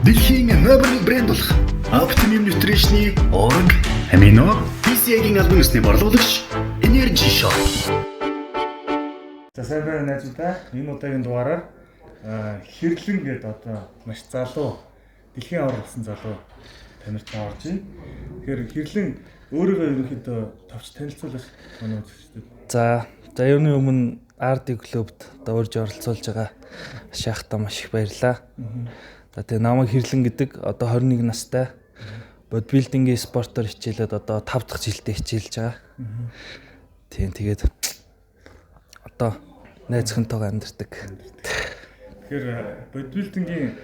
Дэлхийн номер 1 брэнд болох Optimum Nutrition-ы орг амино BCA-гийн албан ёсны борлуулагч Energy Shop. За сайн байна найзуудаа. Энэ удаагийн дугаараар хэрлэн гэдэг одоо маш залуу дэлхийн авар болсон залуу танарт орж байна. Тэгэхээр хэрлэн өөрийгөө ерөнхийдөө товч танилцуулах манай үзэгчдэд. За юуны өмнө RD клубт одоо урьж оролцуулж байгаа шахтаа маш их баярлаа. За тэгээ намайг хэрлэн гэдэг одоо 21 настай бодибилдингийн спортоор хичээлээд одоо 5 дахь жилдээ хичээлж байгаа. Тийм тэгээд одоо найз охинтойгоо амьдардаг. Тэгэхээр бодибилдингийн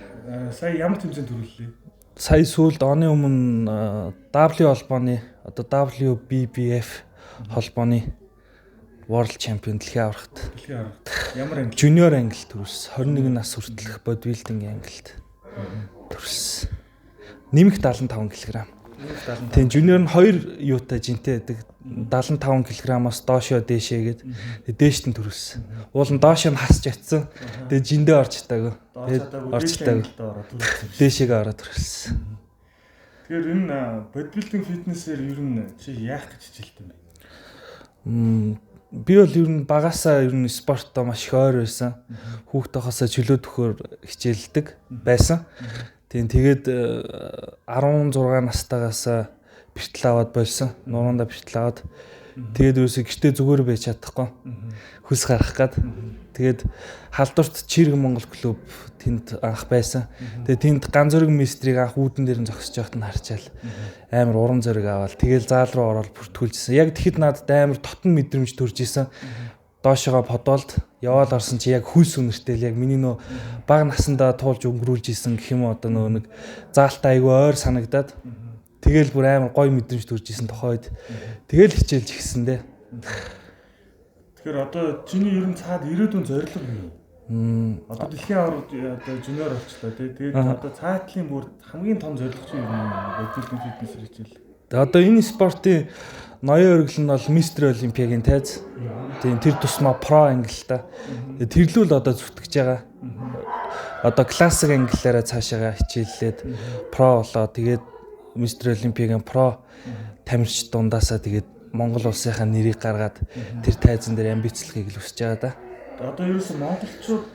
сая ямар тэмцээнд төрүүллээ? Сая сүүлд оны өмнө W холбооны одоо WBBF холбооны World Champion дэлхийн аврагт. Дэлхийн аврагт. Ямар англи? Junior англи төрүүлсэн. 21 нас хүртэлх бодибилдингийн ангилд төрүүлсэн. Нэмэх 75 кг. Тийм junior нь 2 юутай жинтэй байдаг. 75 кг-аас доошоо дээшээгээд дээшт нь төрүүлсэн. Уул нь доошоо нь хасч ятсан. Тэгээ жиндээ орж таагүй. Тэгээд орж таагүй. Дээшээгээ ороод төрүүлсэн. Тэгэхээр энэ бодибилдинг фитнесээр ер нь чи яах гэж хичээлт юм бэ? Би бол ер нь багасаа ер нь спортоо маш их ойр байсан. Хүүхдтэйхээсээ чөлөө төхөөр хичээлдэг байсан. Тэгээд 16 настайгаас бэртэл аваад болсон. Нуруундаа бэртэл аваад тэгээд ерөөсөө гэртээ зүгээр байж чадахгүй. Хүс гарах гад. Тэгээд халдварт Чирэг Монгол клуб тэнд анх байсан. Тэгээд тэнд ганц зөрөг мистрийг анх үүдэн дээр нь зогсож байхад нь харчаал амар уран зориг аваад тэгээд заал руу ороод бүртгүүлжсэн. Яг тэгэхэд надад амар дотн мэдрэмж төрж исэн. Доошогоо подолд яваал орсон чи яг хүйс үнэртэл яг миний нөө баг насандаа туулж өнгөрүүлж исэн гэх юм одоо нөгөө нэг заалтаа айгүй ойр санагдаад тэгэл бүр амар гоё мэдрэмж төрж исэн тохойд тэгэл хичээлж ихсэн дээ. Тэгэхээр одоо чиний ерөн цаад ирээдүйн зорилго юу? Одоо дэлхийн аварга одоо жуниор болчлоо тий. Тэгээд одоо цаатлын бүр хамгийн том зорилго чи юу юм? Бодибилдинг фитнес хичээл. Одоо энэ спортын ноён өргөл нь бол Мистер Олимпиагийн тайз. Тийм тэр тусмаа про ангиллаа. Тэрлүүл одоо зүтгэж байгаа. Одоо классик ангиллаараа цаашаага хичээллээд про болоо. Тэгээд Мистер Олимпиагийн про тамирч дундаасаа тэгээд Монгол улсынхаа нэрийг гаргаад тэр тайзан дээр амбицлахыг л хүсэж байгаа да. Одоо ерөөсөн монголчууд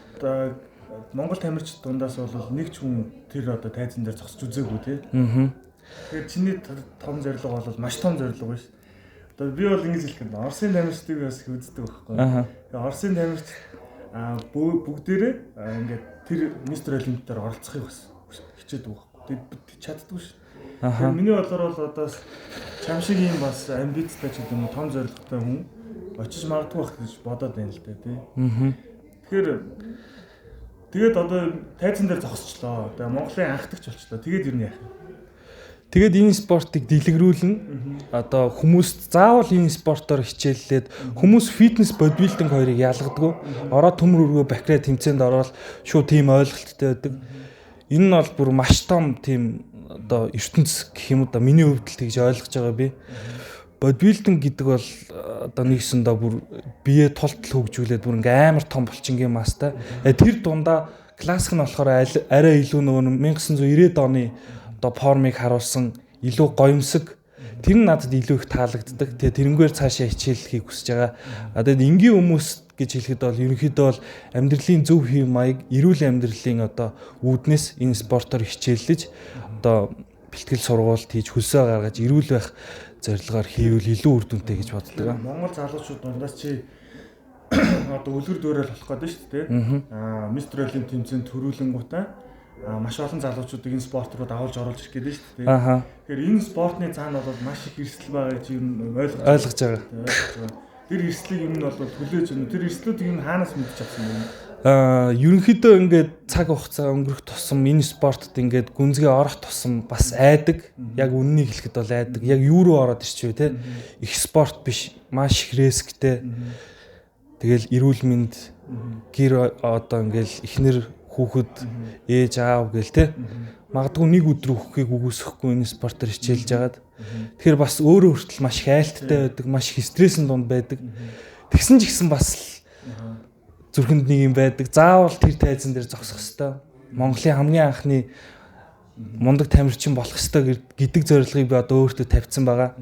Монгол тамирчид дундаас бол нэг ч хүн тэр одоо тайзан дээр зогсож үзээгүй тий. Тэгэхээр чиний том зорилго бол маш том зорилго байна шүү. Одоо би бол ингэж хэлэх юм. Оросын тамирчдыг бас их үздэг байхгүй. Тэгээ Оросын тамирч бүгдээрээ ингээд тэр Мистер Олимпиадаар оролцохыг бас хичээдэг байхгүй. Тэгээд чаддгүй шүү. Тэгэхээр миний бодлоор бол одоо чам шиг юм бас амбицтай ч гэдэг юм том зорилготой хүн очиж магадгүй байх гэж бодоод байна л дээ тий. Тэгэхээр тэгээд одоо тайзан дээр зогсчлоо. Тэгээ Монголын анхдагч болчлоо. Тэгээд юу яах вэ? Тэгээд энэ спортыг дэлгэрүүлнэ. Одоо хүмүүст заавал энэ спортоор хичээллээд хүмүүс фитнес бодибилдинг хоёрыг ялгадаггүй. Ороод төмөр өргөө бактериа тэмцээнд ороод шууд тийм ойлголттой байдаг. Энэ нь бол бүр маш том тийм одоо ертөнц гэх юм да миний хувьд л тэгж ойлгож байгаа би. Бодибилдинг гэдэг бол одоо нэгсэндээ бүр бие тултал хөгжүүлээд бүр ингээм амар том булчингийн мастай. Тэр дундаа классик нь болохоор арай илүү нөгөө 1990-ад оны одоо формыг харуулсан илүү гоёмсог тэр нь надад илүү их таалагддаг. Тэгээ тэрнгээр цаашаа хичээллэхийг хүсэж байгаа. Тэгээд энгийн хүмүүс гэж хэлэхэд бол ерөнхийдөө бол амьдралын зөв хэв маяг, эрүүл амьдралын одоо үүднээс энэ спортоор хичээллэж одоо бэлтгэл сургуульд хийж хөлсөө гаргаж эрүүл байх зорилгоор хийвэл илүү үр дүнтэй гэж боддог. Монгол залуучууд дундаас чи одоо үлгэр дуурайл болох гэдэг шүү дээ. Мистер Олимп тэмцээнд төрүүлэнгүүтээ маш олон залуучуудыг энэ спорт руу давуулж оруулж ирэх гэдэг шүү дээ. Тэгэхээр энэ спортны цаана бол маш их эрсдэл байгаа гэж юм ойлгож байгаа. Тэр эрсдлийг юм нь бол төлөөж юм. Тэр эрсдлүүдийг юм хаанаас мэдчих чадсан юм? Ерөнхийдөө ингээд цаг хугацаа өнгөрөх тусам энэ спортод ингээд гүнзгий орох тусам бас айдаг. Яг үннийг хэлэхэд бол айдаг. Яг юу руу ороод ирчихвэ те. Их спорт биш, маш их рисктэй. Тэгэл эрүүл мэнд гэр одоо ингээд эхнэр хүүхэд ээж аав гээл те. Магадгүй нэг өдөр өгөхийг үгүйсэхгүй энэ спортоор хичээлж агаад. Тэгэхээр бас өөрөө хүртэл маш их айлттай байдаг, маш их стрессийн дунд байдаг. Тэгсэн ч гэсэн бас зүрхэнд нэг юм байдаг. Заавал тэр тайзан дээр зогсох хэвээр. Монголын хамгийн анхны мундаг тамирчин болох ёстой гэдэг зорилгыг би одоо өөртөө тавьсан байгаа.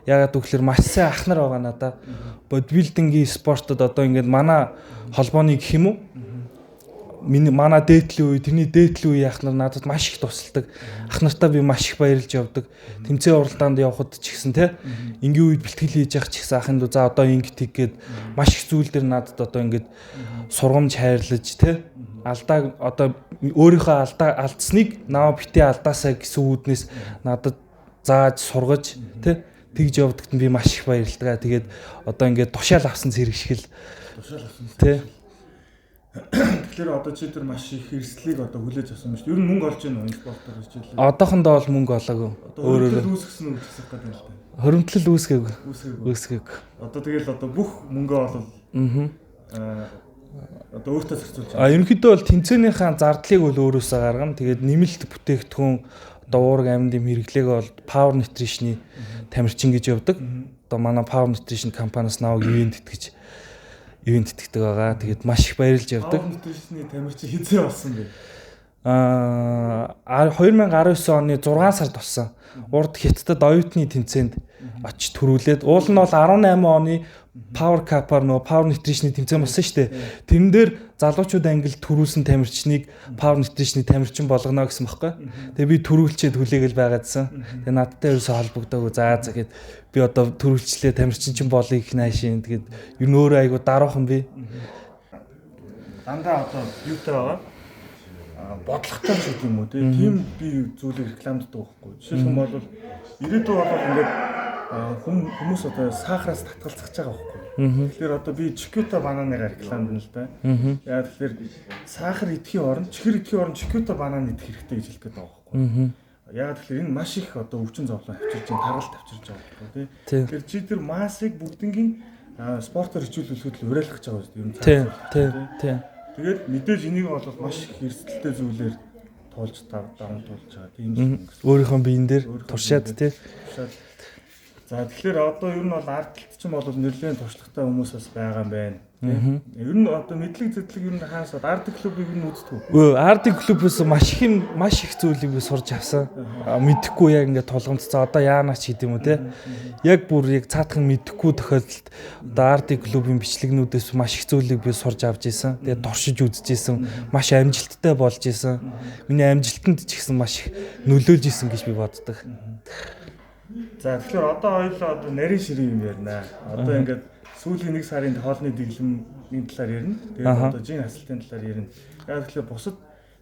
Яагаад гэвэл маш сайн ах нар байгаа надаа. Бодибилдингийн спортод одоо ингээд манай холбооны гэх юм уу? Манай дээдлийн үе, тэрний дээдлийн үе ах нар надад маш их тусалдаг. Ах нартаа би маш их баярлж явдаг. Тэмцээн уралдаанд явхад ч гэсэн те энгийн үед бэлтгэл хийж явах ч гэсэн ахын дүү за одоо ингээд тийгээд маш их зүйл дээр надад одоо ингээд сургамж хайрлаж те алдаа одоо өөрийнхөө алдсныг наваа битээ алдаасаа гэсэн үүднээс надад зааж сургаж те тэгж явдагт би маш их баярлалаа. Тэгээд одоо ингээд тушаал авсан зэрэг шиг л те. Тэгэхээр одоо чи тэр маш их эрсдлийг одоо хүлээж авсан юм шүү дээ. Ер нь мөнгө олж байна уу энэ спортоор хичээлээ? Одоохондоо бол мөнгө олоогүй. Өөрөөр үүсгэсэн үү гэсэн гэдэг юм л да. Хоримтлал үүсгээгүй. Үүсгээгүй. Одоо тэгэл одоо бүх мөнгөө олвол одоо өөртөө зарцуулж байна. Ерөнхийдөө бол тэмцээнийхээ зардлыг бол өөрөөсөө гаргана. Тэгээд нэмэлт бүтээгдэхүүн одоо уурга амьдын хэрэглээг бол Power Nutrition-ы тамирчин гэж явдаг. Одоо манай Power Nutrition компаниас наваг ивент итгэдэг байгаа. Тэгээд маш их баярлж явдаг. Power Nutrition-ы тамирчин хизээ болсон бэ? 2019 оны 6 сард болсон. Урд Хятадд оюутны тэмцээнд очиж төрүүлээд уул нь бол 18 оны Power Cup-аар нөө Power Nutrition-ы тэмцээн болсон шүү дээ. Тэрэн дээр залуучууд ангил төрүүлсэн тамирчныг Power Nutrition-ы тамирчин болгоно гэсэн баггүй. Тэгээ би төрүүлчихэд хүлээгэл байгаадсан. Тэгээ надтай ерөөсө холбогдоогүй. За гэд би одоо төрүүлчлээ тамирчин чинь болъё их наашийн. Тэгээд ер нь өөрөө айгу даруухан би. Дандаа одоо юутай байгаа? Бодлоготой ч гэдэг юм уу тийм би зүйлийг рекламддаг байхгүй. Жишээлх юм бол ирээдүйн бол ингээд хүмүүс одоо сахараас татгалзах байгаа байхгүй. Тэгэхээр одоо би чикюта бананыгаа рекламдана л да. Яа тэгэхээр сахар идэхийн оронд чихэр идэхийн оронд чикюта банан идэх хэрэгтэй гэж хэлдэг байгаа байхгүй. Яагаад тэгэхээр энэ маш их одоо өвчин зовлон авчирж байгаа, таргалт авчирж байгаа байхгүй тий. Тэгэхээр чи тэр массыг бүгднгийн спортоор хичээлүүлэхэд л уриалгах гэж байгаа юм. Тий. Тэгээд мэдээж энийг бол маш их эрсдэлтэй зүйлээр туулж даван туулж байгаа тийм юм. Өөрийнхөө биен дээр туршаад тий. За тэгэхээр одоо ер нь бол ард талд ч юм бол нэлээд туршлагатай хүмүүсээс байгаа юм байна. Ер нь одоо мэдлэг зэдлэг ер нь хаасаад ард клубыг нь үздэг үү? Ард клубээс маш их зүйлийг би сурч авсан. Мэдэхгүй яг ингээд тулгамдцаа одоо яанаач гэдэг юм уу те. Яг бүр яг цаатхан мэдэхгүй тохиолдолд одоо ард клубын бичлэгнүүдээс маш их зүйлийг би сурч авч исэн. Тэгээд туршиж үзэж исэн. Маш амжилттай болж исэн. Миний амжилтанд ч гэсэн маш их нөлөөлж исэн гэж би боддог. За тэгэхээр одоо хоёулаа одоо нарийн ширээ юм ярина. Одоо ингээд сүүлийн 1 сарын хоолны дэглэмийн талаар ярина. Тэгээд одоо жин хасалтын талаар ярина. Яг тэгэхээр бусад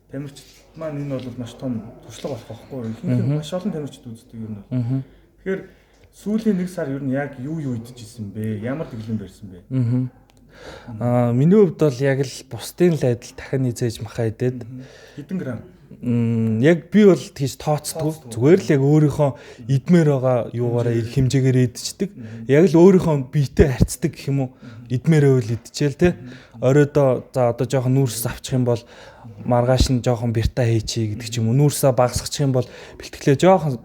тамирчид маань энэ бол маш том туршлага болох байхгүй юу? Ихэнх маш олон тамирчид үздэг юм бол. Тэгэхээр сүүлийн 1 сар ер нь яг юу идчихсэн бэ? Ямар дэглэм барьсан бэ? Миний хувьд бол яг л бусдын л адил дахин низээж махаа идээд хэдэн грамм? Яг би бол тийж тооцдог. Зүгээр л яг өөрийнхөө идмээр байгаа юугаараа ирэх хэмжээгээр идчихдэг. Яг л өөрийнхөө биетэй харьцдаг гэх юм уу? Идмээрээ үл идчихэл те. Оройдоо за одоо жоохон нүүрс авчих юм бол маргааш нь жоохон бирта хийчихье гэдэг ч юм уу. Нүүрсээ багасгачих юм бол бэлтгэлээ жоохон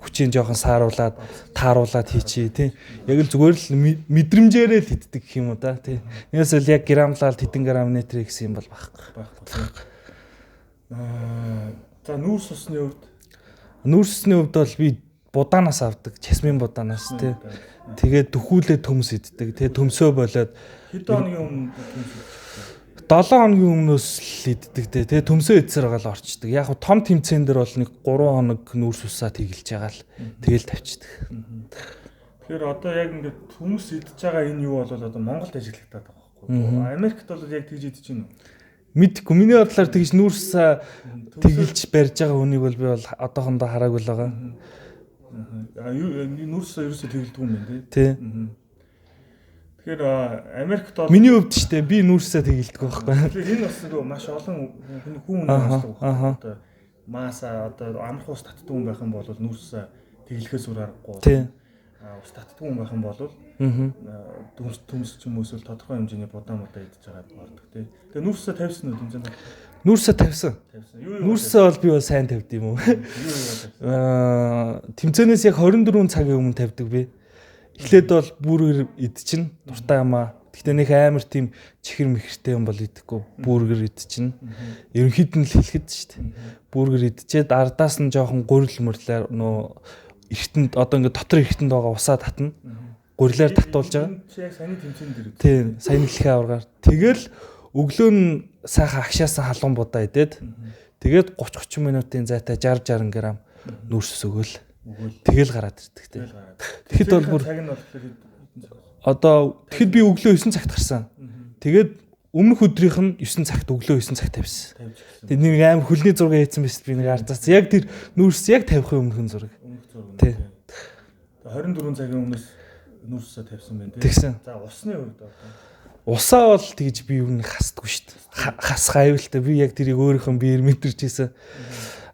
хүчийн жоохон сааруулад тааруулад хийчихье те. Яг л зүгээр л мэдрэмжээрээ л иддэг гэх юм уу да те. Нэгээс л яг грамлал хэдэн грамм нэтрэ гэсэн юм бол байхгүй. За нүүрс усны хувьд бол би будаанаас авдаг, жасмин будаанаас тий. Тэгээд дөхүүлээ төмс иддэг. Тэгээд төмсөө болоод хэдэн хоногийн өмнө 7 хоногийн өмнөөс л иддэг тий. Тэгээд төмсөө идсээр байгаа л орчдөг. Яг том тэмцээн дээр бол нэг 3 хоног нүүрс усаа тэгэлж байгаа л тэгэл тавьчихдаг. Тэгэхээр одоо яг ингээд төмс идж байгаа энэ юу бол одоо Монголд ажиглагдаад байгаа байхгүй. Америкт бол яг тэгж идэж байна уу? Мэдгүй. Миний бодлоор тэгж нүүрс тэгэлж барьж байгаа хүнийг бол би бол одоохондоо хараагүй л байгаа. Нүүрс ерөөсөө тэгэлдэг юм байна тий. Тэгэхээр Америкт бол миний хувьд ч тий би нүүрсээ тэгэлдэг байхгүй. Тэгэхээр энэ бас нөгөө маш олон хүн одоо маса одоо амарх ус татдаг хүн байх юм бол нүүрс тэглэхээс үр аргагүй. Тий. Ус татдаг хүн байх юм бол төмс ч юм уу эсвэл тодорхой хэмжээний будаан идэж байгаа болдог тий. Тэгээ нүүрсээ тавьсан уу тэмцээнд? Нүүрсээ тавьсан. Нүүрсээ бол би бол сайн тавьд юм уу? Тэмцээнээс яг 24 цагийн өмнө тавьдаг би. Эхлээд бол бүрээр идчихнэ. Дуртай юмаа Гэхдээ нэг амар тийм чихэр мэхэртэй юм бол идэхгүй бургер идчихнэ. Ерөнхийд нь л хэлэхэд шүү дээ. Бургер идчихэд ардаас нь жоохон гурил мөрлөөр нөө эргэтэнд одоо ингээд дотор эргэтэнд байгаа усаа татна. Гурилаар татуулж байгаа. Чи яг саяны тэмцээнд дэр. Тийм, саяны дэлхийн аваргаар. Тэгэл өглөө нь сайхан агшаасан халуун будаа идээд тэгээд 30 минутын зайтай 60 г нүүрс өгөөл. Тэгэл гараад ирдэг те. Тэгэхэд бол бүр цаг нь болохоор одоо тэгэхэд би өглөө 9 цагт гарсан. Тэгээд өмнөх өдрийнх нь 9 цагт өглөө 9 цагт тавьсан. Тэгээд нэг аим хөлний зураг хийсэн байсан би нэг ардаас. Яг тэр нүүрс яг тавихын өмнөхөн зураг. Тий. 24 цагийн өмнөөс нүүрсээ тавьсан байна тий. Тэгсэн. За усны хувьд одоо Усаа бол тэгж би юу нэг хасдаггүй шүү дээ. Хасах аюултай. Би яг тэрийг өөрийнхөө биеэр мэдэрч ийсэн.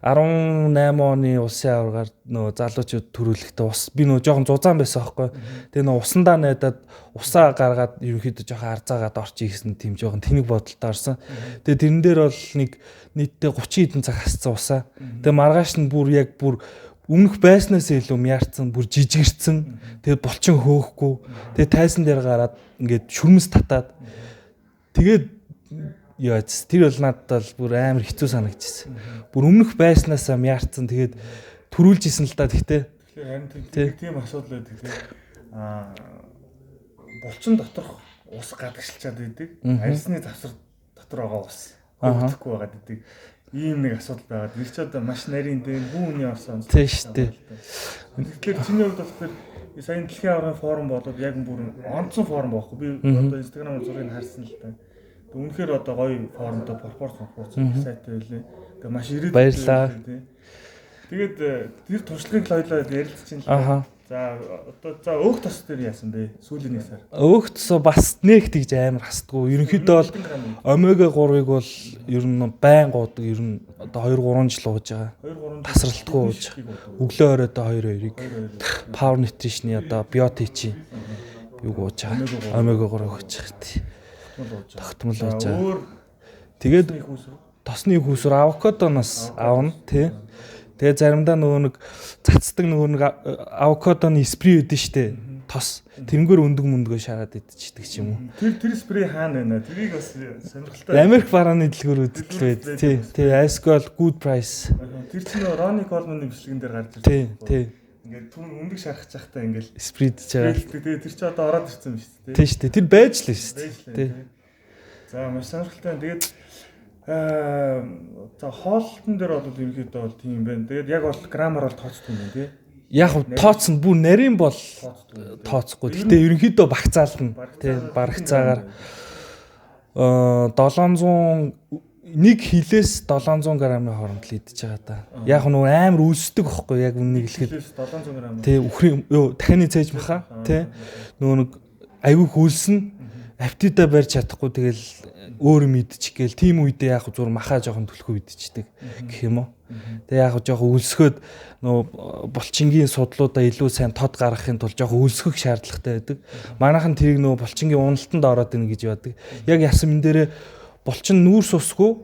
18 оны улсын аваргаар нөө залуучууд төрүүлэхдээ ус би нөө жоохон зузаан байсан аахгүй. Тэгээ нөө усандаа найдаад усаа гаргаад ерөнхийдөө жоохон арзаагаад орчих гэсэн тийм жоохон тэнэг бодолтой орсон. Тэгээ тэрэн дээр бол нэг нийтдээ 30 хэдэн цаг хасцсан усаа. Тэгээ маргааш нь бүр өмнөх байснаас илүү мяарцсан, бүр жижигэрсэн. Тэгээд булчин хөөхгүй. Тэгээд тайсан дээр гараад ингээд шүрмэс татаад тэгээд яац тэр бол надад бол бүр амар хэцүү санагдчихсэн. Бүр өмнөх байснаасаа мяарцсан. Тэгээд төрүүлж исэн л да тэгтээ. Тэгэхээр тийм асуудал байдаг тийм. Булчин доторх ус гадагшилчаад байдаг. Арьсны завсар дотор байгаа ус хөөхгүй байгаад байдаг. Ийм нэг асуудал байгаа. Тэр ч одоо маш нарийн дээр бүү үний орсон. Тийм шүү дээ. Тэгэхээр чиний хувьд болохоор сая дэлхийн аврагын форум болоод яг бүр онцсон форум байхгүй. Би одоо Instagram-аар зургийг харсан л та. Үнэхээр одоо гоё форумд пропорц сайтай байлээ. Тэгээ маш ирээд баярлаа. Тэгээд тэр туршлагыг хоёлоо ярилцчихин л. За одоо өөх тос дээр яасан бэ? Сүүлийн нэг сар. Өөх тосоо бас нэг тэгж амар хасдаггүй. Ерөнхийдөө бол омега 3-ыг бол ер нь байн гоодаг. Ер нь одоо 2-3 жил ууж байгаа. 2-3 тасралтгүй ууж. Өглөө оройдоо 2-2-ыг Power Nutrition-ы одоо Biotic юуг ууж байгаа. Омега 3 ууж байгаа. Тогтмол ууж байгаа. Тэгээд тосны хүүсвэр авокадоноос аавна тий. Тэгээ заримдаа нөгөө нэг цацдаг нөгөө нэг авокадоны спрей өгдөн штэ тос. Тэрнгээр өндгөө шараад идчихдэг ч юм уу. Тэр спрей хаана байна? Тэрийг бас сонирхолтой. Америк барааны дэлгүүр үдэл байд. Тий. Ascol Good Price. Тэр чинь Ronnie Coleman-ы бичлэгэн дээр гарч ирсэн. Тий. Ингээд түн өндөг шахах чахтаа ингээд спрей дэж байгаа. Тэгээ тэр чинь одоо ороод ирсэн юм шүү дээ. Тий штэ. Тэр байж л штэ. Тий. За маш сонирхолтой. Тэгээд за хоолтон дээр бол ерөнхийдөө бол тийм байна. Тэгээд яг бол грамаар бол тооцдог юм байна тий. Яг тооцсон бүр нарийн бол тооцохгүй. Гэхдээ ерөнхийдөө багцаална тий барагцаагаар 700 нэг хилээс 700 г-ийн хооронд л идэж байгаа та. Яг нөгөө амар үлсдэг байхгүй яг үнийг хэлэхэд 700 г. Тий үхрийн дахины цээж маха тий нөгөө нэг аюух үлсэн аппетита барьж чадахгүй тэгэл өөр юм идчих гээл тийм үедээ яг зур махаа жоохон төлхөө идчихдэг гэх юм уу. Тэгээ яг жоохон өлсгөөд нөө булчингийн судлуудаа илүү сайн тод гаргахын тулд жоохон өлсгөх шаардлагатай байдаг. Манайхан тэрийг нөө булчингийн уналтанд ороод ийн гэж байдаг. Яг ясан энэ дээрээ булчин нүүрс усгүй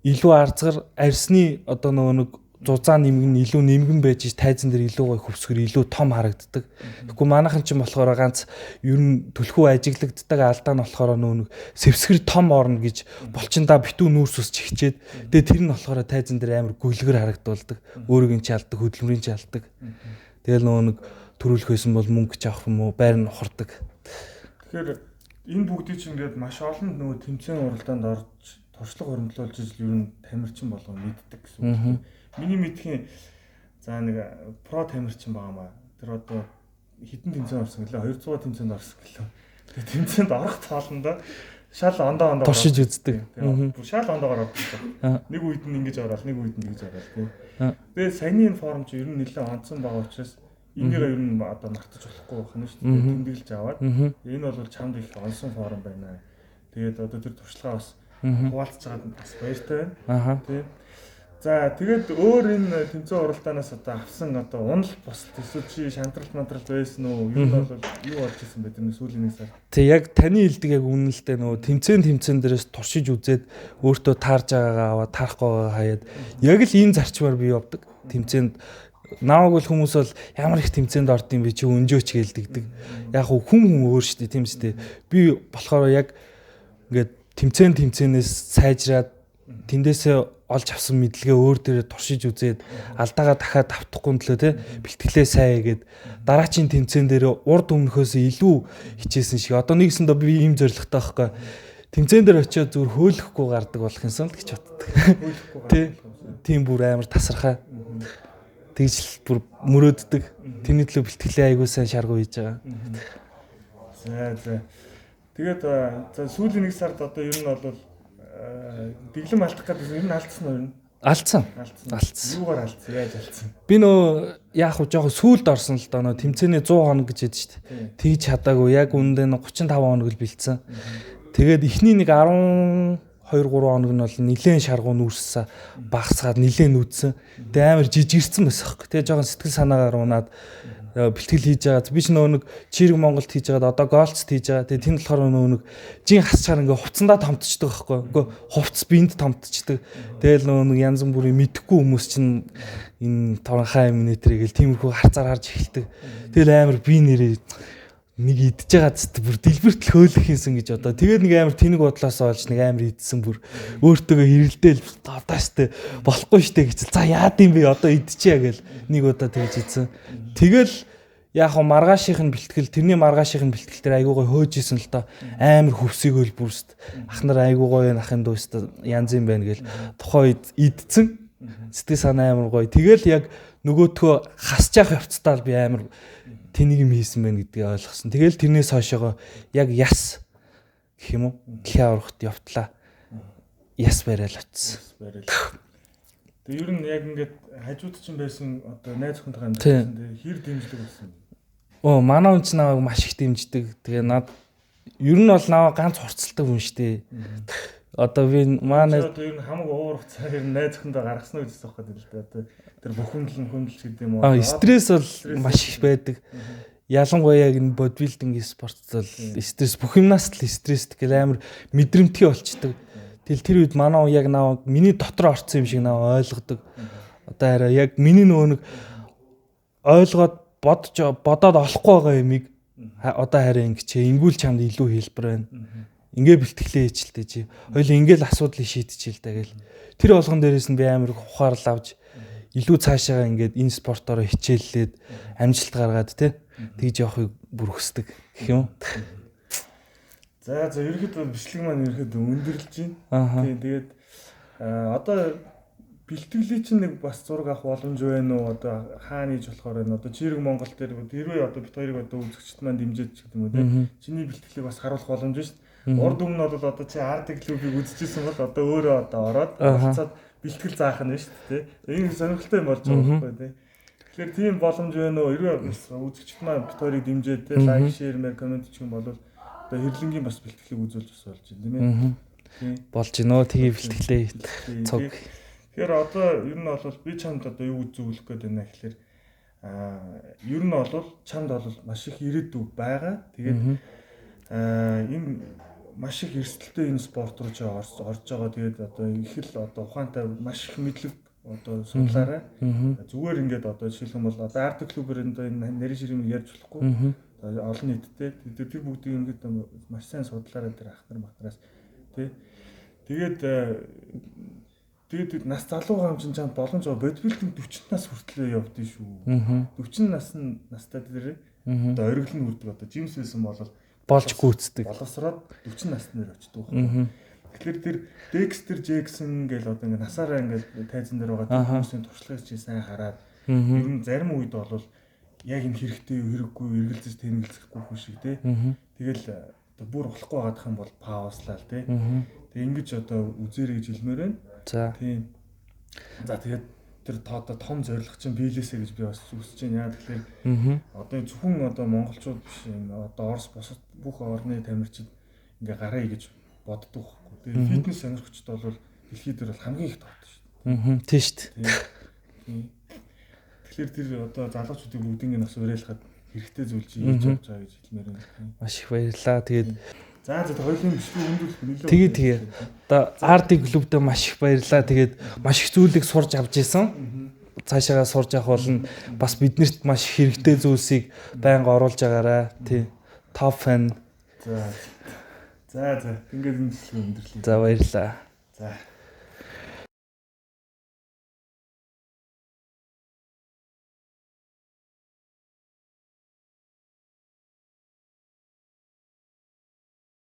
илүү арзгар арьсны одоо нөгөө нэг зузаан нэмгэн илүү нэмгэн байж тайзан дээр илүү гой хөвсгөр илүү том харагддаг. Тэгэхгүй манайхан ч юм болохоор ганц ер нь төлхөө ажиглагддаг алдаа нь болохоор нөө сэвсгэр том орно гэж булчиндаа битүү нүүрс ус чихчээд тэгээ тэр нь болохоор тайзан дээр амар гүйлгэр харагдуулдаг. Өөрийг нь ч алдаг, хөдөлмөрийн ч алдаг. Тэгэл нөө нэг төрүүлэх байсан бол мөнгө ч авах юм уу, байр нь ухардаг. Тэгэхээр энэ бүгдийг чинь ингээд маш олон нөгөө тэмцээн уралдаанд орж туршлага хөрөнгөлүүлж ижил ер нь тамирчин болгоо мэддэг гэсэн үг. Миний мэдхийн за нэг про тамирчин байгаамаа. Тэр одоо хитэн тэмцээн орсон гэлээ 200 тэмцээнд орсон гэлээ. Тэгээ тэмцээнд орох цааланда шал ондоо туршиж үздэг. Бүр шал ондоогоор ордог. Нэг үед нь ингэж ороод нэг үед нь ингэж ороод тийм. Тэгээ саяны энэ форум чи ер нь нэлээд онцсон байгаа учраас энийг ер нь одоо мартаж болохгүй байна шүү дээ. Тэмдэглэж аваад энэ бол чамд их онсон форум байна. Тэгээд одоо тэр туршлагаа бас хуваалцж байгаад бас баяртай байна. Тийм. За тэгээд өөр энэ тэмцээн уралдаанаас одоо авсан одоо унал босд эсвэл чи шантралт мантралт байсан уу? Юу бол юу болж исэн бэ тэрний сүүлийн нэг сар? Тэг яг таны хэлдэг яг үнэлтэй нөгөө тэмцээн дээрээс туршиж үзээд өөртөө таарж байгаагаа аваад таарах байгаагаа хаяад яг л энэ зарчмаар би явдаг. Тэмцээнд Намайг бол хүмүүс бол ямар их тэмцээнд орд юм бэ чи өнжөөч гэлдэгдэг. Яг хүн өөр шүү дээ тийм үстэй. Би болохоор яг ингээд тэмцээнээс сайжраад тэндээсээ олж авсан мэдлэгээ өөр дээрээ туршиж үзээд алдаагаа дахиад давтахгүй төлөө те бэлтгэлээ сайн хийгээд дараачийн тэмцээн дээр урд өмнөхөөс илүү хичээсэн шиг одоо нэгсэндээ би ийм зоригтой байхгүй тэмцээн дээр очиод зүгээр хөөлөхгүй гардаг болох юмсан л гэж боддог. Тийм бүр амар тасархай. Тэгж л бүр мөрөөддөг. Тэрний төлөө бэлтгэлээ айгуу сайн шаргуу хийж байгаа. За. Тэгээд за сүүлийн 1 сард одоо ер нь бол дэглэм алдах гэдэг ер нь алдсан уу ер нь? Алдсан. Юугаар алдсан? Яаж алдсан? Би нөө яг хөө жоохон сүулд орсон л доо нөө тэмцээний 100 хоног гэж яддаг шүү дээ. Тэгж чадаагүй яг үндэ 35 хоног л бэлдсэн. Тэгээд эхний нэг 12 3 хоног нь бол нилээн шаргуу нүүрсэн багсгаад нилээн нүүдсэн. Тэгээ амар жижигэрсэн байсан хэрэг. Тэгээ жоохон сэтгэл санаагаар унаад бэлтгэл хийж байгаа. Би ч нөгөө нэг Чирэг Монголд хийж байгаад одоо голцд хийж байгаа. Тэгээ тэнд болохоор нөгөө нэг жин хасчаар ингээ хувцсандаа томтчдөг байхгүй. Үгүй хувцс бинд томтчдөг. Тэгэл нөгөө нэг янз бүрийн мэдхгүй хүмүүс чинь энэ торонхай минитрийг л тиймэрхүү харцаар харж эхэлдэг. Тэгэл амар би нэрээ нэг идж байгаа зүт бүр дэлбэрт л хөөлөх юмсан гэж одоо. Тэгээд нэг амар тэнэг бодлоос олж нэг амар идсэн бүр өөртөөгөө хэрэлдээл одоо штэ болохгүй штэ гэж. За яад юм бэ одоо идчихье гэл нэг удаа тэгж идсэн. Тэгэл яг хоо маргаашийн бэлтгэл тэрний маргаашийн бэлтгэл дээр айгуу гой хөөж исэн л та амар хөвсөөгөл бүрст ах нар айгуу гой ахын дүүст янз юм байна гэл тухайн үед идсэн сэтгэл санаа амар гой. Тэгэл яг нөгөөтгөө хасж явах явцдаа би амар тэнийг юм хийсэн байх гэдгийг ойлгосон. Тэгэл тэрнээс хойшоо яг яс гэх юм уу? Дэлхийн аврагт явтлаа. Яс барайл очсон. Тэгээ ер нь яг ингээд хажууд чинь байсан одоо найз хүнтэйгээ амьдсан. Тэгээ хэр дэмжлэг болсон. Манай хүн ч намайг маш их дэмждэг. Тэгээ над ер нь бол намайг ганц хурцлдаг хүн шүү дээ. Одоо би манай одоо ер нь хамаг уур хуцаар найз хүнтэй гаргасан гэж байгаа юм л да. Одоо тэр бухимдал хөндлөж гэдэг юм уу? Стресс бол маш их байдаг. Ялангуяа яг энэ бодибилдинг спортт бол стресс бүх юмнаас л стресстэй гэл амар мэдрэмтгий болчдөг. Тэгэл тэр үед манай хүн яг наваа миний дотор орсон юм шиг наваа ойлгодог. Одоо хараа яг миний нөгөө нэг ойлгоод бодоод олохгүй байгаа юмыг одоо хараа ингэчээ ингүүл чамд илүү хэлбэр байна. Ингээ бэлтгэлээ хийчихэлтэй чи. Хоёул ингээл асуудлыг шийдчихэл та гэл. Тэр болгон дээрээс нь би амар ухаарл авч илүү цаашаа ингээд энэ спортоор хичээллээд амжилт гаргаад тэгж явахыг бүр хүсдэг гэх юм. За ерөөхдөө бичлэг маань ерөөхдөө өндөрлж байна. Тэгээд одоо бэлтгэлийн чинь нэг бас зураг авах боломж байна уу? Одоо хаана хийж болохоор байна? Одоо Чирэг Монгол дээр хэрвээ одоо бит хоёрыг одоо үзэгчд маань дэмжиж гэдэг юм уу те? Чиний бэлтгэлийг бас харуулах боломж шүү дээ. Урд өмнө бол одоо чи Артик клубыг үзчихсэн бол одоо өөрөө одоо ороод хацаад бэлтгэл заах нь шүү дээ. Энэ сонирхолтой юм болж байгаа байхгүй тий. Тэгэхээр тийм боломж байна уу? Хэрвээ үзэгчд маань бит хоёрыг дэмжиж тий лайк, шеэр, комент хийх юм бол одоо хэрлэнгийн бас бэлтгэлийг үзүүлж бас болж байна тийм ээ. Болж гинөө тгий бэлтгэлээ цог. Тэгэхээр одоо ер нь бол би чамд одоо юу зөвлөх гээд байна гэхээр ер нь бол чамд бол маш их ирээдүй байгаа. Тэгээд энэ маш их эрсдэлтэй энэ спорт руу орж байгаа. Тэгээд одоо их л одоо ухаантай маш их мэдлэг одоо судлаарай. Зүгээр ингээд одоо жишээлх юм бол одоо Артик клубээр энэ нарийн ширмэг ярьж болохгүй. Олон нийттэй тэр бүгдийг ингээд маш сайн судлаарай тэр ахнар матраас тий. Тэгээд нас залуу хамжин чамд боломж бодибилдинг 40 нас хүртэл явдсан шүү. 40 настай дээр одоо ориглон хүрдэг одоо жимс байсан бол болж гүйцдэг. Боловсроод 40 насны очдөг байхгүй. Тэгэхээр тэр Dexter Jackson гэл одоо ингээд насаараа ингээд тайзан дээр байгаа хүмүүсийн туршлагыг чи сайн хараад ер нь зарим үед бол яг энэ хэрэгтэй хэрэггүй эргэлзэж тэнэлзэхгүй хүн шиг тий. Тэгэл одоо бүр болохгүй байгаадах юм бол паузлаа тий. Тэг ингэж одоо үзээрэй гэж хэлмээр байна. За. Тийм. За тэгээд тэр том зорилго чинь биелээсэ гэж би бас үсэж байна. Яа тэгэхээр одоо зөвхөн одоо монголчууд биш одоо Орос бусад бүх орны тамирчид ингээ гараа гэж боддог байхгүй. Тэгээд фитнес сонирхчд бол дэлхийд дээр бол хамгийн их тоотой шүү дээ. Тийм шүү дээ. Тэгэхээр тэр одоо залуучуудыг бүгдийг нас уриалахад хэрэгтэй зүйл чи хийж явж байгаа гэж хэлмээр байна. Маш их баярлалаа. Тэгээд за хоёулын бичлэг өндөрлөх нөлөө. Тэгээ. Одоо Артик клубд маш их баярлалаа. Тэгээд маш их зүйлийг сурч авч ирсэн. цаашаагаа сурж явах болно. Бас биднэрт маш хэрэгтэй зүйлсийг байнга оруулж байгаарай. Тий. Top fan. За. Ингээд энэ жилийн өндөрлөе. За баярлалаа. За.